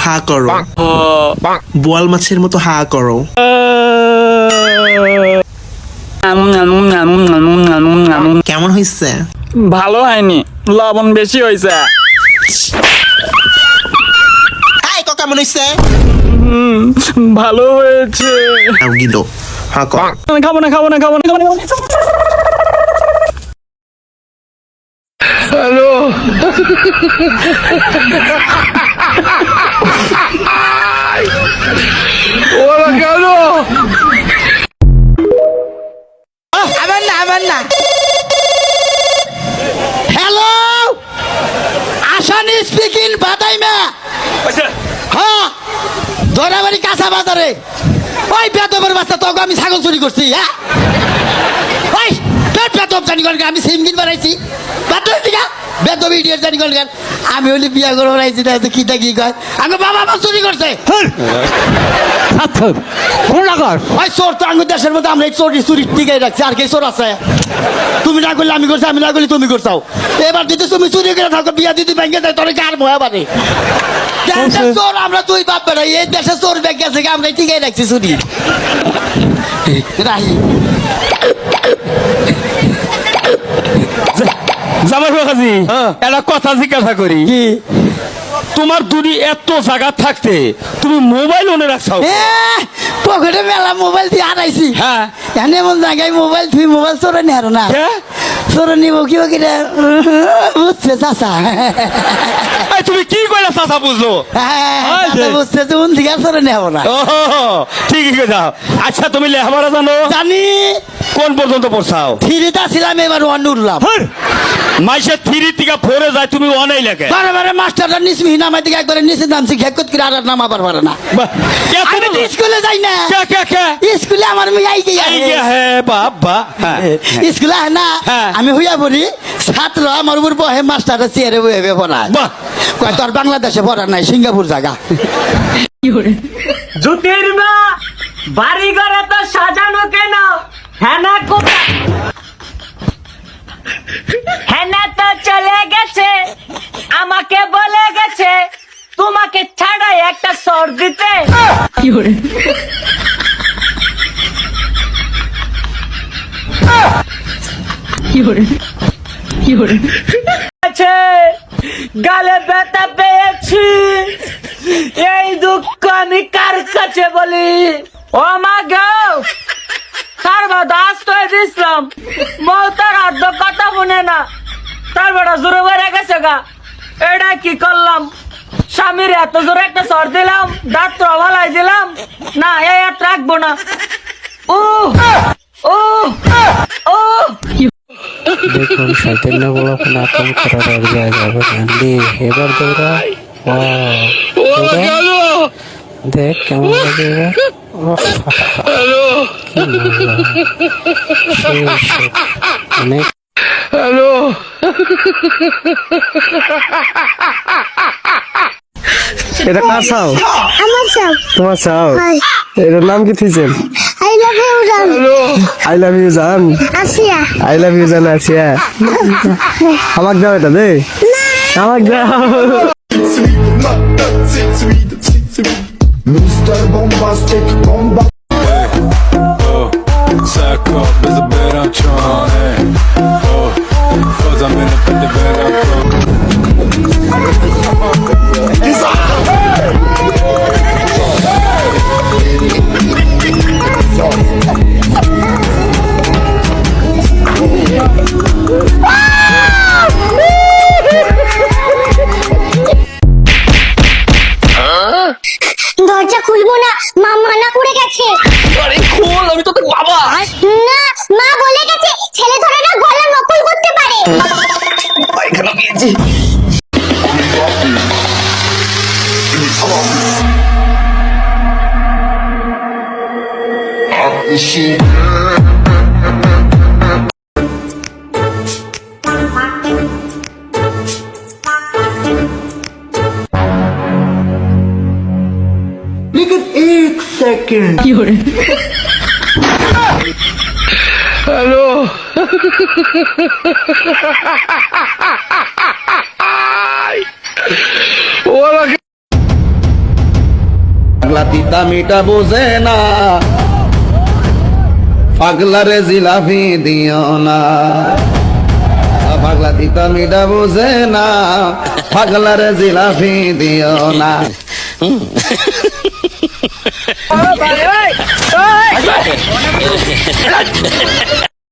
হা করো, বোয়াল মাছের মতো হা করো। কেমন হয়েছে? ভালো হয়নি, লবণ বেশি হয়েছে। কেমন হয়েছে? ভালো হয়েছে। গিলো হা কর। খাবো না খাবো না খাবো না খাবো না। হ্যালো ওরা কেন? আমার না হ্যালো, আসানি স্পিকিং বাদাইমা। হ্যাঁ, ধরাবাড়ি কাঁচা বাজারে ওই বেতবের বাচ্চা তোকে আমি ছাগল চুরি করছি। হ্যাঁ ওই বেতব জানি কল আমি সিম কিন বানাইছি বেতব ইডিয়ট জানি কল আমি হলি বিয়া করে বানাইছি না তো কিতা কি কয় আমার বাবা আমার চুরি করছে। ওই চোর তো আঙ্গুর দেশের মধ্যে আমরা এই চোরি চুরি টিকে রাখছি। আর কে চোর আছে? তুমি না করলে আমি করছি, আমি না করলে তুমি করছাও। এবার দিতে তুমি চুরি করে থাকো, বিয়া দিদি ব্যাংকে যায় তোর কার ভয়া বাড়ে। চোর আমরা দুই বাপ বেড়াই, এই দেশে চোর ব্যাংক আছে আমরা টিকে রাখছি চুরি রাহি। জামাই বাবাজি একটা কথা জিজ্ঞাসা করি, তোমার দুটি এত জায়গা থাকতে তুমি মোবাইল ওনে রাখছো? পকেটে মেলা মোবাইল দিয়ে হারাইছি। হ্যাঁ, এনে এমন জায়গায় মোবাইল তুই মোবাইল চোরে নি হারো না। চোরে নিব কি বুঝছে চাষা? তুমি কি কইলা চাচা বুঝলো? বুঝছে কোন দিকে চোরে নেবো না। ঠিকই যাও। আচ্ছা তুমি লেখাপড়া জানো? জানি। কোন পর্যন্ত পড়ছাও? থ্রিটা ছিলাম, এবার ওয়ান উঠলাম। মাইসে থ্রি থেকে ফোরে যায়, তুমি ওয়ানেই লেখে। বারে বারে মাস্টারটা নিচমি নামাই দিকে একবারে নিচে নামছি, ঘেকত করে আর নামাবার পারে না। আমি তো স্কুলে যাই না। স্কুলে আমার মেয়ে আই গিয়ে বাবা স্কুলে হয় না, আমি হইয়া পড়ি ছাত্র আমার উপর বহে, মাস্টারটা চেয়ারে বহে পড়ায়। কয় তোর বাংলাদেশে পড়া নাই, সিঙ্গাপুর জায়গা। জুতির মা বাড়ি ঘরে তো সাজানো কেন? হ্যানা কোথায়? হ্যানা তো চলে গেছে, আমাকে বলে গেছে তোমাকে ছাড়াই একটা সর দিতে। গালে ব্যথা পেয়েছি, এই দুঃখ আমি কার কাছে বলি? ও মা গো, তার দাস তো দিছিলাম, বউ তার আদ্য কথা শুনে না, তার বেটা জোরে বেড়ে গেছে গা। এটা কি করলাম? স্বামীর এত জোরে একটা সর দিলাম, দাঁত ভালাই দিলাম না, এই আর রাখবো না। ও ও ও দেখুন সাইকেল না বলা কোনো আক্রমণ করার আর যাবে না। এবার দৌড়া, দেখ কেমন লাগে এবার। অনেক হ্যালো এটা কার চাও? আমার চাও। তোমার চাও? হয়। এটার নাম কি থইছেন? আই লাভ ইউ জান। আই লাভ ইউ জান। আসিয়া। আই লাভ ইউ জান আসিয়া। আমাকে দাও এটা দে, আমাকে দাও। Mr. Bombastic Bomba. Sack up is a bed I'm trying. Oh, cause I'm in up at the bed I'm দরজা খুলবো না, মা মানা করে গেছে। আরে খোল, আমি তো তোর বাবা। না, মা বলে গেছে ছেলে ধরে না গলা নকল করতে পারে। পায়খানা গিয়েছি। হ্যালো ওরা পাগলা তিতা মিটা বোঝে না, পাগলারে জিলাপি দিও না। পাগলা তিতা মিটা বোঝে না, পাগলারে জিলাপি দিও না।